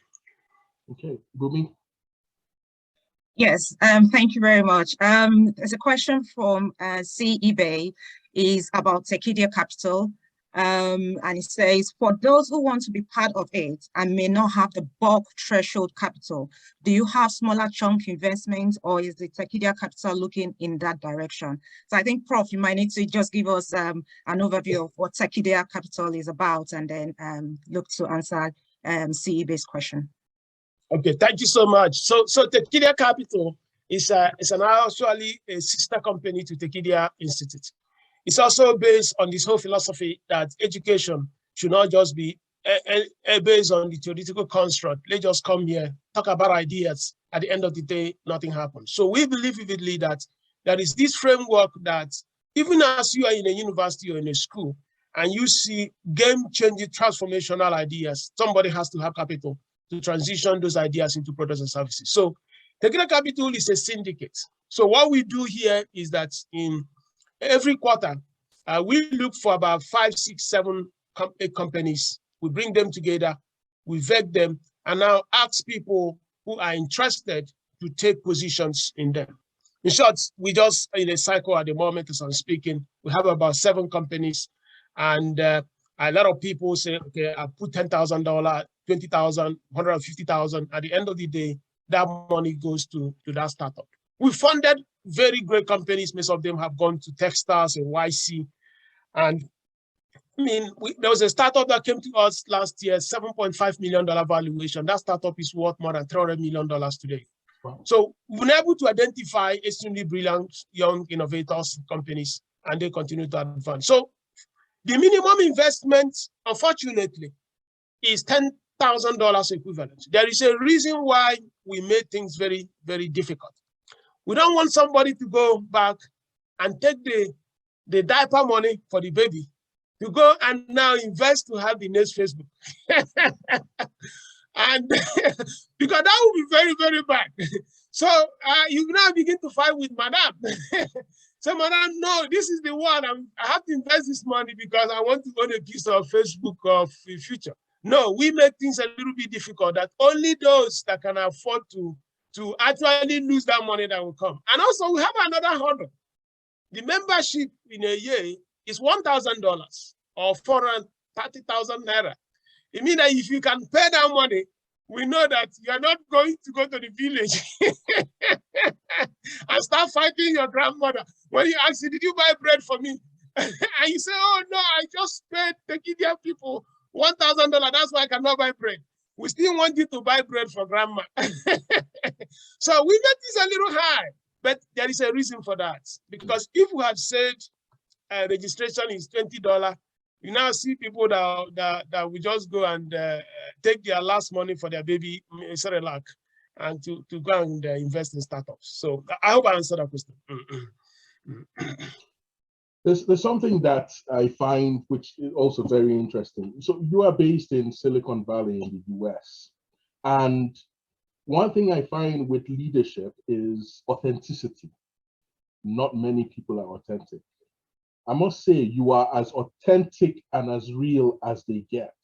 Okay, Gumi. Yes, thank you very much. There's a question from eBay is about Tekedia Capital. And it says, for those who want to be part of it and may not have the bulk threshold capital, do you have smaller chunk investments, or is the Tekedia Capital looking in that direction? So I think, Prof, you might need to just give us an overview of what Tekedia Capital is about, and then look to answer CEB's question. Okay, thank you so much. So Tekedia Capital is actually a sister company to Tekedia Institute. It's also based on this whole philosophy that education should not just be based on the theoretical construct. Let's just come here, talk about ideas. At the end of the day, nothing happens. So we believe vividly that there is this framework that even as you are in a university or in a school and you see game-changing transformational ideas, somebody has to have capital to transition those ideas into products and services. So Tekedia Capital is a syndicate. So what we do here is that in every quarter, we look for about 5, 6, 7 companies. We bring them together, we vet them, and now ask people who are interested to take positions in them. In short, we just in a cycle at the moment, as I'm speaking, we have about 7 companies, and a lot of people say, okay, I put $10,000, 20,000, 150,000. At the end of the day, that money goes to that startup. We funded very great companies. Most of them have gone to Techstars and YC. And I mean, there was a startup that came to us last year, $7.5 million valuation. That startup is worth more than $300 million today. Wow. So we've been able to identify extremely brilliant young innovators, companies, and they continue to advance. So the minimum investment, unfortunately, is $10,000 equivalent. There is a reason why we made things very, very difficult. We don't want somebody to go back and take the diaper money for the baby to go and now invest to have the next Facebook. And because that would be very, very bad. So you now begin to fight with Madam. So Madam, no, this is the one. I have to invest this money because I want to own a piece of Facebook of the future. No, we make things a little bit difficult that only those that can afford to actually lose that money that will come. And also we have another hurdle. The membership in a year is $1,000 or 430,000 naira. It means that if you can pay that money, we know that you're not going to go to the village and start fighting your grandmother. When you ask her, did you buy bread for me? And you say, oh no, I just paid Tekedia people $1,000. That's why I cannot buy bread. We still want you to buy bread for grandma. So we make this a little high, but there is a reason for that. Because if we had said registration is $20, you now see people that will just go and take their last money for their baby Cerelac and to go and invest in startups. So I hope I answered that question. There's something that I find which is also very interesting. So you are based in Silicon Valley in the US. And one thing I find with leadership is authenticity. Not many people are authentic. I must say you are as authentic and as real as they get.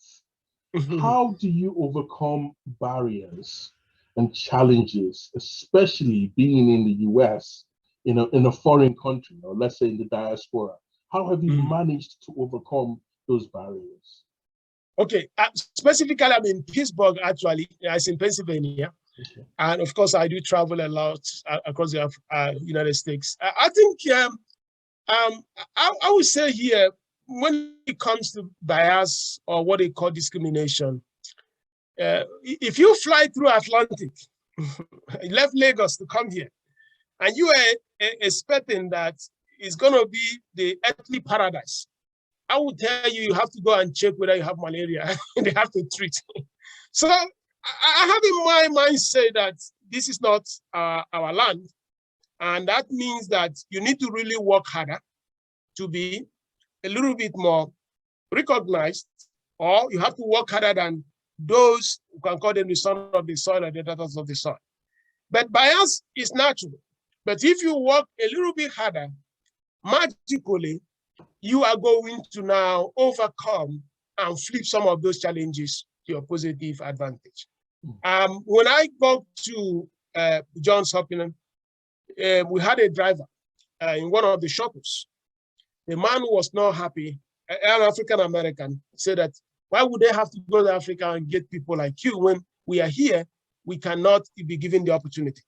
How do you overcome barriers? and challenges, especially being in the US, in a foreign country, or let's say in the diaspora? How have you managed to overcome those barriers? Okay, specifically, I'm in Pittsburgh, actually. It's in Pennsylvania. Okay. And of course, I do travel a lot across the United States. I think I would say here, when it comes to bias or what they call discrimination, if you fly through Atlantic, you left Lagos to come here, and you are expecting that it's going to be the earthly paradise, I would tell you, you have to go and check whether you have malaria. They have to treat. So I have in my mind say that this is not our land. And that means that you need to really work harder to be a little bit more recognized, or you have to work harder than those who can call them the son of the soil or the daughters of the soil. But bias is natural. But if you work a little bit harder, magically, you are going to now overcome and flip some of those challenges to your positive advantage. When I go to Johns Hopkins, we had a driver in one of the shuttles. The man was not happy, an African American, said that, why would they have to go to Africa and get people like you when we are here, we cannot be given the opportunity?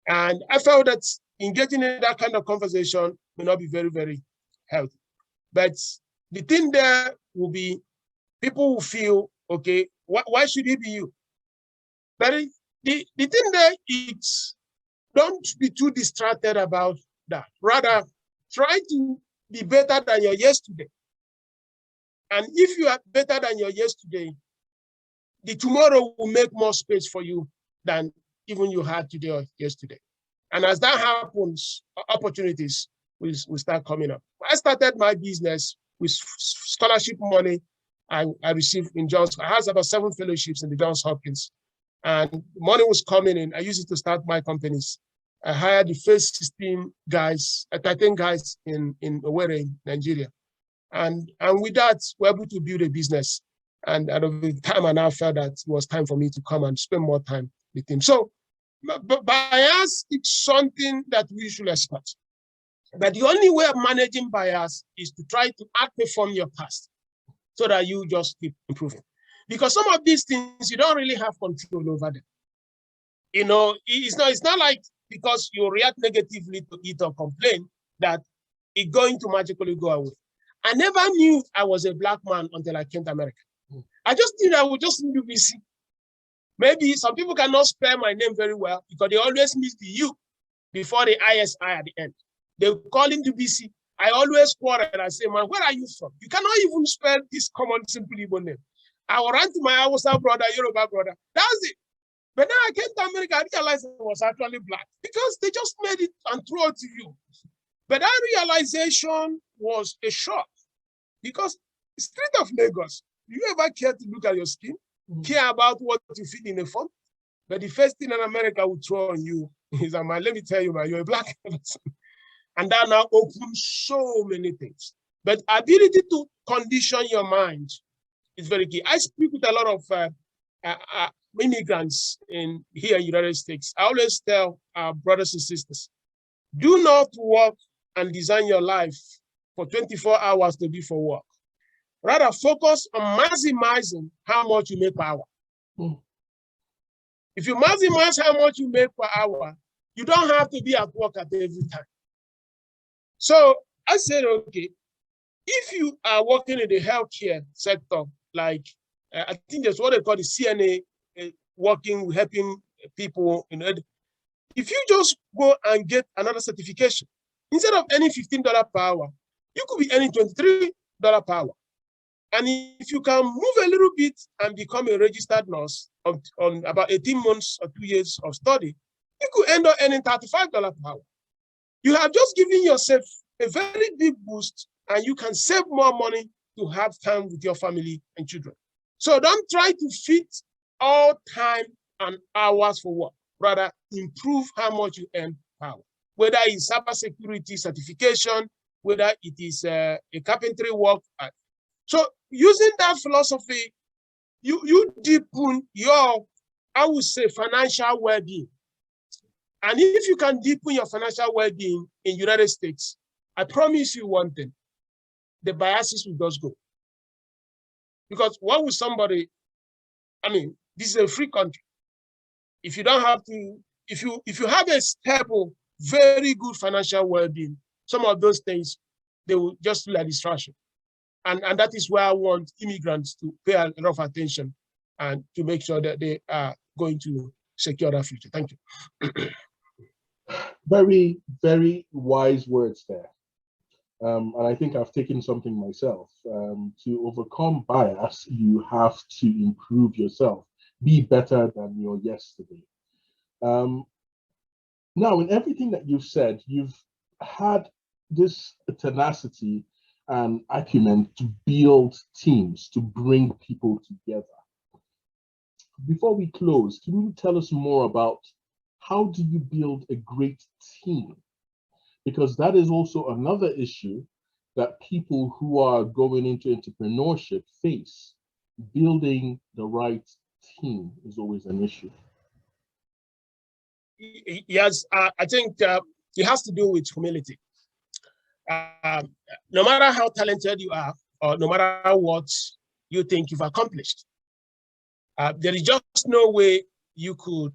And I felt that engaging in that kind of conversation may not be very, very healthy. But the thing there will be, people will feel, okay, why should it be you? But the thing there is, don't be too distracted about that. Rather, try to be better than your yesterday. And if you are better than your yesterday, the tomorrow will make more space for you than even you had today or yesterday. And as that happens, opportunities will start coming up. I started my business with scholarship money I received in Johns. I had about 7 fellowships in the Johns Hopkins, and money was coming in. I used it to start my companies. I hired the first 13 guys in Owerri, Nigeria. And with that, we're able to build a business. And over the time, I now felt that it was time for me to come and spend more time with him. So bias is something that we should expect. But the only way of managing bias is to try to outperform your past so that you just keep improving. Because some of these things, you don't really have control over them. You know, it's not like because you react negatively to it or complain that it's going to magically go away. I never knew I was a Black man until I came to America. I just knew I would just need to be seen. Maybe some people cannot spell my name very well because they always miss the U before the ISI at the end. They call him Ndubuisi. I always quarrel and I say, man, where are you from? You cannot even spell this common simple Igbo name. I will run to my Hausa brother, Yoruba brother. That's it. But now I came to America, I realized I was actually Black because they just made it and threw it to you. But that realization was a shock because street of Lagos, do you ever care to look at your skin? Care about what you feel in a phone? But the first thing in America will throw on you is, let me tell you, man, you're a Black person. And that now opens so many things. But ability to condition your mind is very key. I speak with a lot of immigrants here in the United States. I always tell our brothers and sisters, do not work and design your life for 24 hours to be for work. Rather, focus on maximizing how much you make per hour. If you maximize how much you make per hour, you don't have to be at work at every time. So I said, okay, if you are working in the healthcare sector, like I think that's what they call the CNA, working, helping people, if you just go and get another certification, instead of earning $15 per hour, you could be earning $23 per hour. And if you can move a little bit and become a registered nurse on about 18 months or 2 years of study, you could end up earning $35 per hour. You have just given yourself a very big boost, and you can save more money to have time with your family and children. So don't try to fit all time and hours for work. Rather, improve how much you earn per hour. Whether it's cybersecurity certification, whether it is a carpentry work. So using that philosophy, you deepen your I would say financial well-being. And if you can deepen your financial well-being in the United States, I promise you one thing, the biases will just go. Because what would somebody, I mean, this is a free country. If you don't have to, if you have a stable, very good financial well-being, some of those things, they will just do a distraction. And that is where I want immigrants to pay a lot of attention and to make sure that they are going to secure their future. Thank you. Very, very wise words there. And I think I've taken something myself. To overcome bias, you have to improve yourself, be better than your yesterday. Now, in everything that you've said, you've had this tenacity and acumen to build teams, to bring people together. Before we close, can you tell us more about how do you build a great team? Because that is also another issue that people who are going into entrepreneurship face. Building the right team is always an issue. Yes, I think it has to do with humility. No matter how talented you are, or no matter what you think you've accomplished, there is just no way you could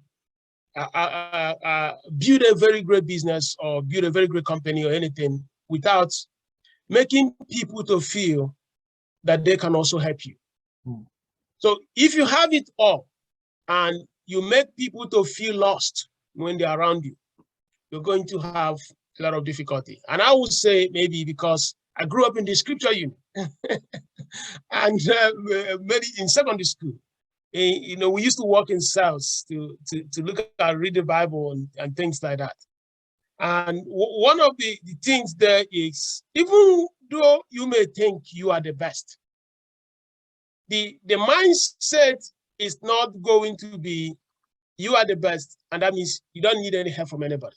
build a very great business or build a very great company or anything without making people to feel that they can also help you. So if you have it all and you make people to feel lost when they're around you, you're going to have a lot of difficulty. And I would say maybe because I grew up in the scripture unit and maybe in secondary school, you know, we used to work in cells to look at, read the Bible and things like that. And one of the things there is, even though you may think you are the best, the mindset is not going to be you are the best, and that means you don't need any help from anybody.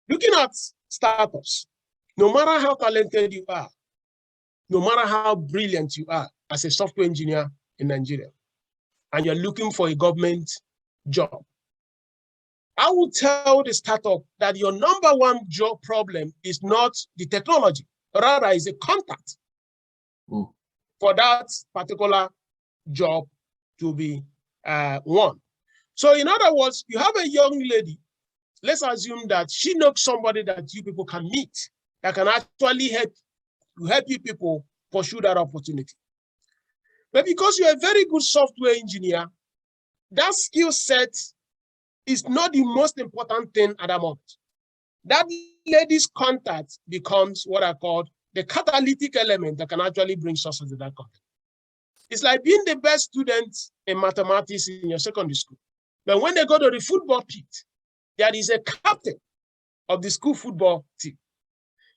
Looking at startups, no matter how talented you are, no matter how brilliant you are as a software engineer in Nigeria, and you're looking for a government job, I would tell the startup that your number one job problem is not the technology, rather is a contact for that particular job to be won. So in other words, you have a young lady, let's assume that she knows somebody that you people can meet that can actually help you people pursue that opportunity. But because you're a very good software engineer, that skill set is not the most important thing at that moment. That lady's contact becomes what I call the catalytic element that can actually bring success to that contact. It's like being the best student in mathematics in your secondary school. But when they go to the football pit, there is a captain of the school football team.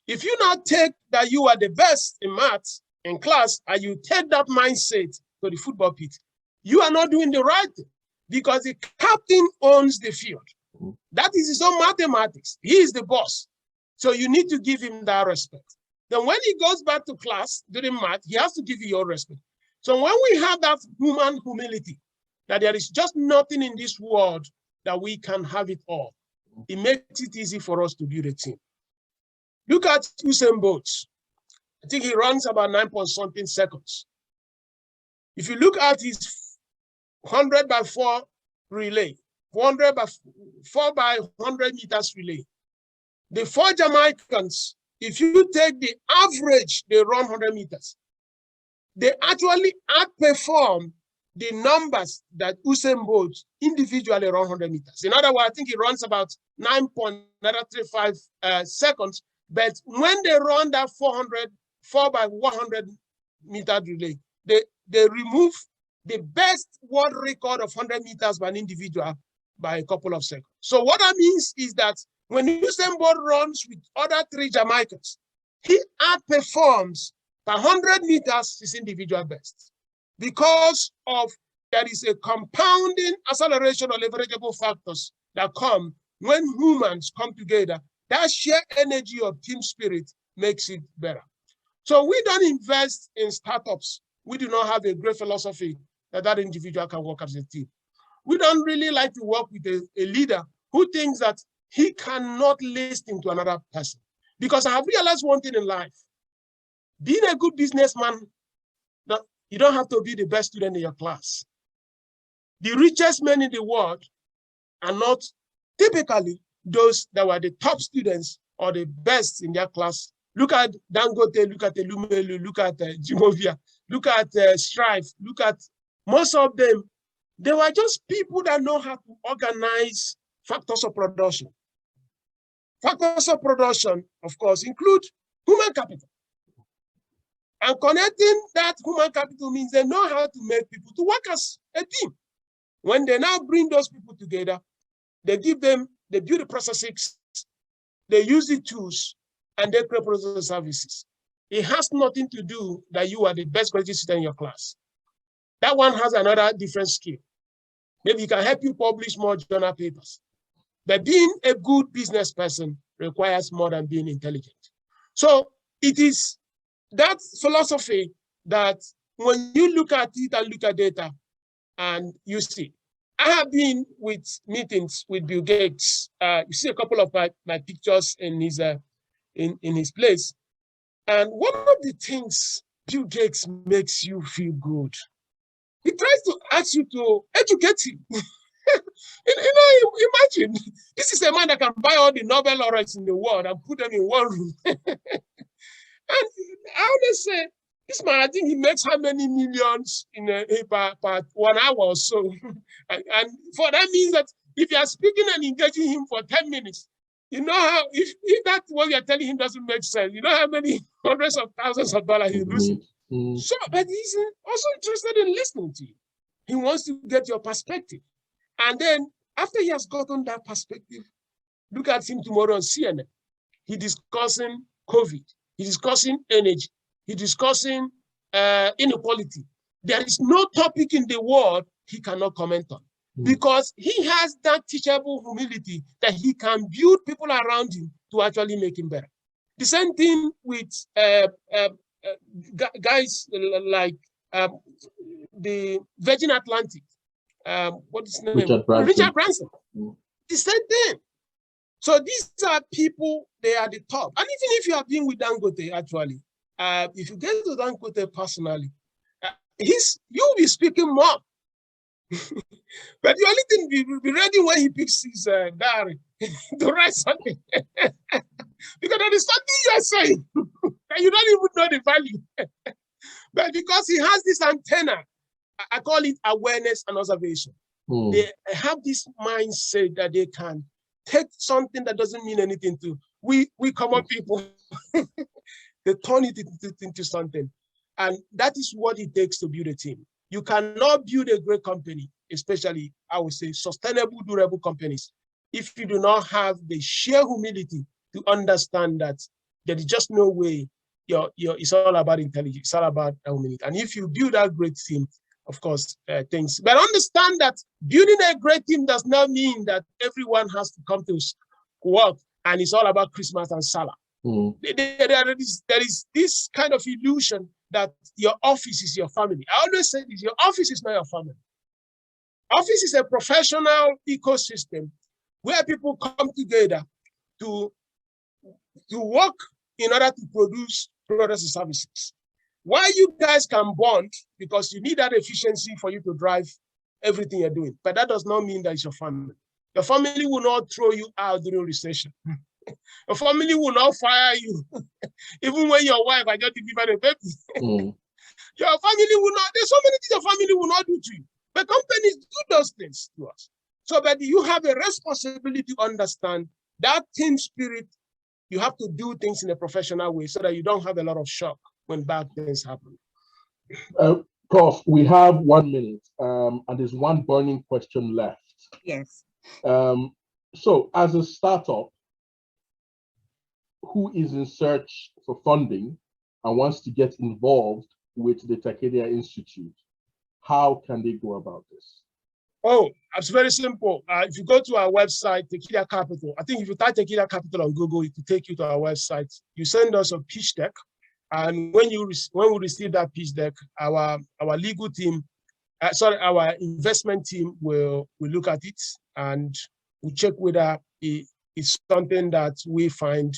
If you now take that you are the best in maths in class and you take that mindset to the football pit, you are not doing the right thing because the captain owns the field. That is his own mathematics. He is the boss. So you need to give him that respect. Then when he goes back to class during math, he has to give you your respect. So when we have that human humility, that there is just nothing in this world that we can have it all, it makes it easy for us to build a team. Look at Usain Bolt. I think he runs about 9-point-something seconds. If you look at his 100 by 4 relay, 400 by 4 by 100 meters relay, the 4 Jamaicans, if you take the average, they run 100 meters. They actually outperform the numbers that Usain Bolt individually run 100 meters. In other words, I think he runs about 9.35 seconds. But when they run that 4 by 100 meter relay, they remove the best world record of 100 meters by an individual by a couple of seconds. So what that means is that when Usain Bolt runs with other 3 Jamaicans, he outperforms by 100 meters his individual best because of there is a compounding acceleration or leverageable factors that come when humans come together. That sheer energy of team spirit makes it better. So we don't invest in startups. We do not have a great philosophy that that individual can work as a team. We don't really like to work with a leader who thinks that he cannot listen to another person. Because I have realized one thing in life. Being a good businessman, you don't have to be the best student in your class. The richest men in the world are not typically those that were the top students or the best in their class. Look at Dangote, look at Elumelu, look at Jimovia, look at Strife, look at most of them. They were just people that know how to organize factors of production. Factors of production, of course, include human capital. And connecting that human capital means they know how to make people to work as a team. When they now bring those people together, they build the processes, they use the tools, and they create process services. It has nothing to do that you are the best graduate student in your class. That one has another different skill. Maybe it can help you publish more journal papers. But being a good business person requires more than being intelligent. So it is that philosophy that when you look at it and look at data and you see, I have been with meetings with Bill Gates. You see a couple of my pictures in his place. And one of the things Bill Gates makes you feel good. He tries to ask you to educate him. Imagine, this is a man that can buy all the Nobel laureates in the world and put them in one room. And I always say, this man, I think he makes how many millions in per 1 hour or so. and for that means that if you are speaking and engaging him for 10 minutes, you know how, if that what you're telling him doesn't make sense, you know how many hundreds of thousands of dollars he's losing. So, but he's also interested in listening to you. He wants to get your perspective. And then after he has gotten that perspective, look at him tomorrow on CNN. He's discussing COVID. He's discussing energy. He's discussing inequality. There is no topic in the world he cannot comment on because he has that teachable humility that he can build people around him to actually make him better. The same thing with guys like the Virgin Atlantic. What is his name? Richard Branson. The same thing. So these are people, they are the top. And even if you have been with Dangote, actually, if you get to Dangote personally, you'll be speaking more. But the only thing, be ready when he picks his diary to write something. Because there is something you are saying that you don't even know the value. But because he has this antenna, I call it awareness and observation. They have this mindset that they can take something that doesn't mean anything to we common people. They turn it into something. And that is what it takes to build a team. You cannot build a great company, especially, I would say, sustainable, durable companies, if you do not have the sheer humility to understand that there is just no way it's all about intelligence, it's all about humility. And if you build a great team, of course, things. But understand that building a great team does not mean that everyone has to come to work and it's all about Christmas and Salah. There is this kind of illusion that your office is your family. I always say this, your office is not your family. Office is a professional ecosystem where people come together to work in order to produce products and services. Why you guys can bond, because you need that efficiency for you to drive everything you're doing. But that does not mean that it's your family. Your family will not throw you out during recession. Your family will not fire you, even when your wife has just delivered a baby. Your family will not, there's so many things your family will not do to you. But companies do those things to us. So that you have a responsibility to understand that team spirit. You have to do things in a professional way so that you don't have a lot of shock when bad things happen. Prof, we have 1 minute and there's one burning question left. Yes. So as a startup who is in search for funding and wants to get involved with the Tekedia Institute, how can they go about this? Oh, it's very simple. If you go to our website, Tequila Capital, I think if you type Tequila Capital on Google, it will take you to our website. You send us a pitch deck. And when we receive that pitch deck, our legal team our investment team will look at it and we'll check whether it's something that we find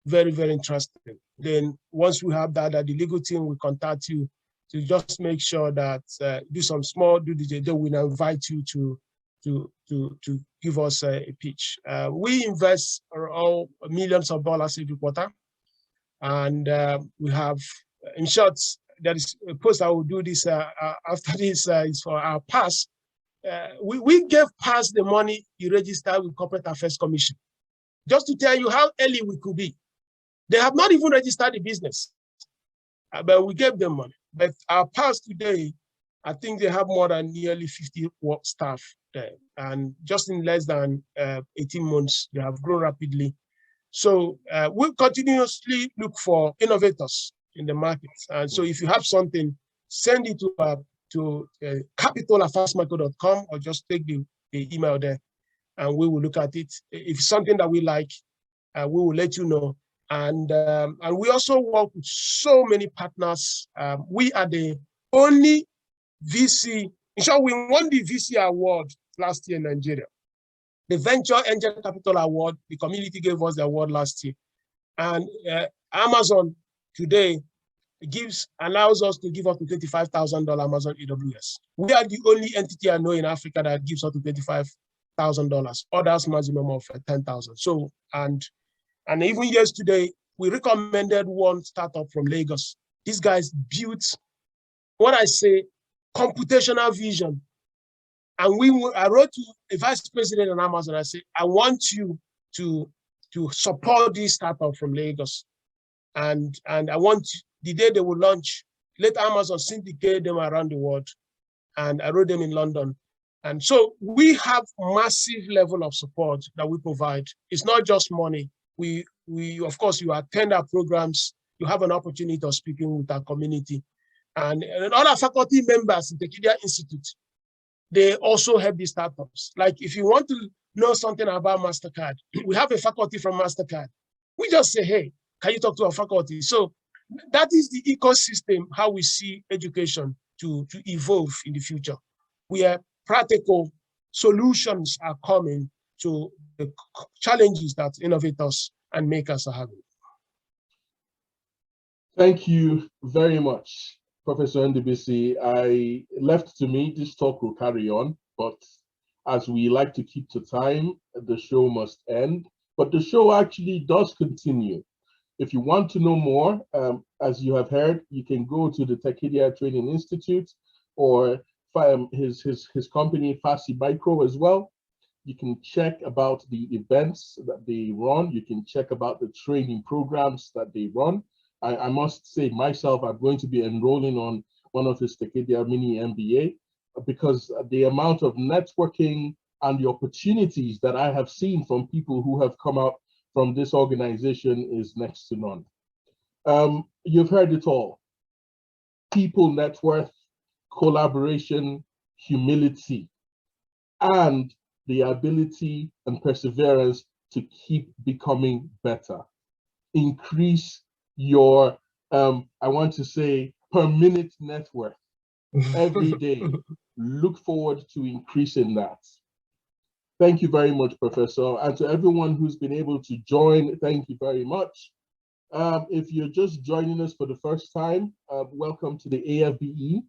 very, very interesting. Then once we have that, the legal team will contact you to just make sure that do some small due diligence. They will invite you to give us a pitch. We invest all millions of dollars every quarter, and we have, in short, there is a post I will do this after this is for our pass. We gave pass the money you registered with Corporate Affairs Commission, just to tell you how early we could be. They have not even registered the business, but we gave them money. But our pass today, I think they have more than nearly 50 work staff there. And just in less than 18 months, they have grown rapidly. So we'll continuously look for innovators in the market. And so if you have something, send it to capitalaffairsmarket.com or just take the email there and we will look at it. If it's something that we like, we will let you know. And we also work with so many partners. We are the only VC, in short, we won the VC award last year in Nigeria. The Venture Angel Capital Award, the community gave us the award last year. And Amazon today allows us to give up to $25,000 Amazon AWS. We are the only entity I know in Africa that gives up to $25,000. Others maximum of 10,000. So, and even yesterday, we recommended one startup from Lagos. These guys built what I say, computational vision. And I wrote to a vice president on Amazon. I said, I want you to support this startup from Lagos. And I want the day they will launch, let Amazon syndicate them around the world. And I wrote them in London. And so we have massive level of support that we provide. It's not just money. We of course, you attend our programs, you have an opportunity of speaking with our community. And all our faculty members in Tekedia Institute, they also help these startups. Like if you want to know something about MasterCard, we have a faculty from MasterCard. We just say, hey, can you talk to our faculty? So that is the ecosystem, how we see education to evolve in the future, where practical solutions are coming to the challenges that innovators and makers are having. Thank you very much, Professor Ndubuisi. Left to me, this talk will carry on, but as we like to keep to time, the show must end. But the show actually does continue. If you want to know more, as you have heard, you can go to the Tekedia Training Institute or his company, Fasi Micro, as well. You can check about the events that they run. You can check about the training programs that they run. I must say myself, I'm going to be enrolling on one of his Tekedia mini MBA because the amount of networking and the opportunities that I have seen from people who have come out from this organization is next to none. You've heard it all. People, net worth, collaboration, humility, and the ability and perseverance to keep becoming better. Increase your, I want to say, per minute net worth every day. Look forward to increasing that. Thank you very much, Professor. And to everyone who's been able to join, thank you very much. If you're just joining us for the first time, welcome to the AFBE.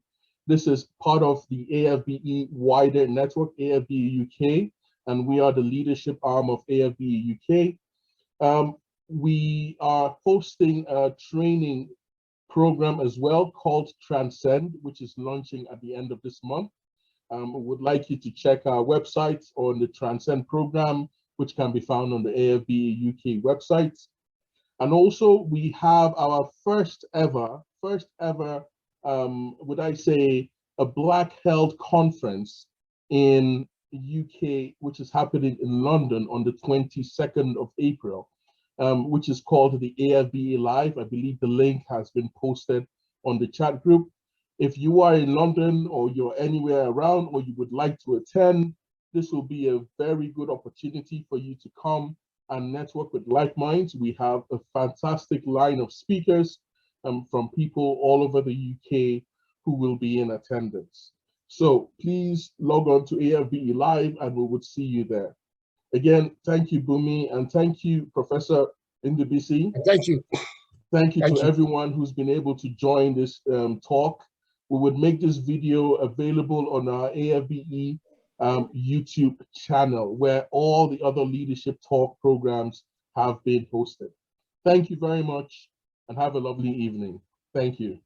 This is part of the AFBE wider network, AFBE UK, and we are the leadership arm of AFBE UK. We are hosting a training program as well called Transcend, which is launching at the end of this month. We would like you to check our website on the Transcend program, which can be found on the AFBE UK website. And also we have our first ever, would I say, a Black Health conference in UK, which is happening in London on the 22nd of April, which is called the AFBE Live. I believe the link has been posted on the chat group. If you are in London or you're anywhere around or you would like to attend, this will be a very good opportunity for you to come and network with like minds. We have a fantastic line of speakers from people all over the UK who will be in attendance. So please log on to AFBE Live and we would see you there. Again, thank you, Bumi, and thank you, Professor Ndubuisi. Thank you. Thank you to everyone who's been able to join this talk. We would make this video available on our AFBE YouTube channel, where all the other leadership talk programs have been posted. Thank you very much and have a lovely evening. Thank you.